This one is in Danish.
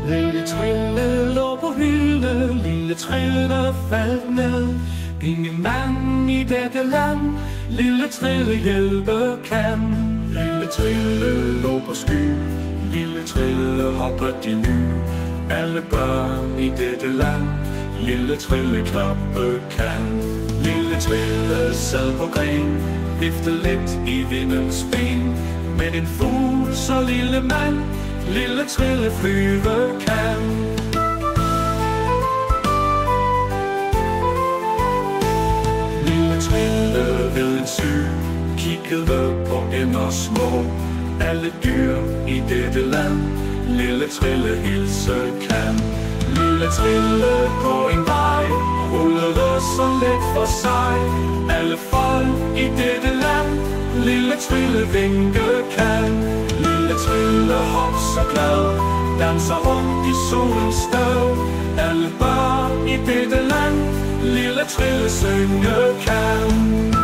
Lille Trille lå på hylde, lille Trille faldt ned. Ingen mand i dette land, lille Trille hjælpe kan. Lille Trille lå på sky, lille Trille hoppede i ly. Alle børn i dette land, lille Trille klappe kan. Lille Trille sad på gren, viftede lidt i vindens ben. Men en fugl så lille mand, lille Trille flyve kan. Lille Trille ved en sø, kiggede på ender små. Alle dyr i dette land, lille Trille hilse kan. Lille Trille på en vej, rullede så let for sig. Alle folk i dette land, lille Trille vinke kan. Lille Trille hop så glad, danser rundt i solens støv. Alle børn i dette land, lille Trille synge kan.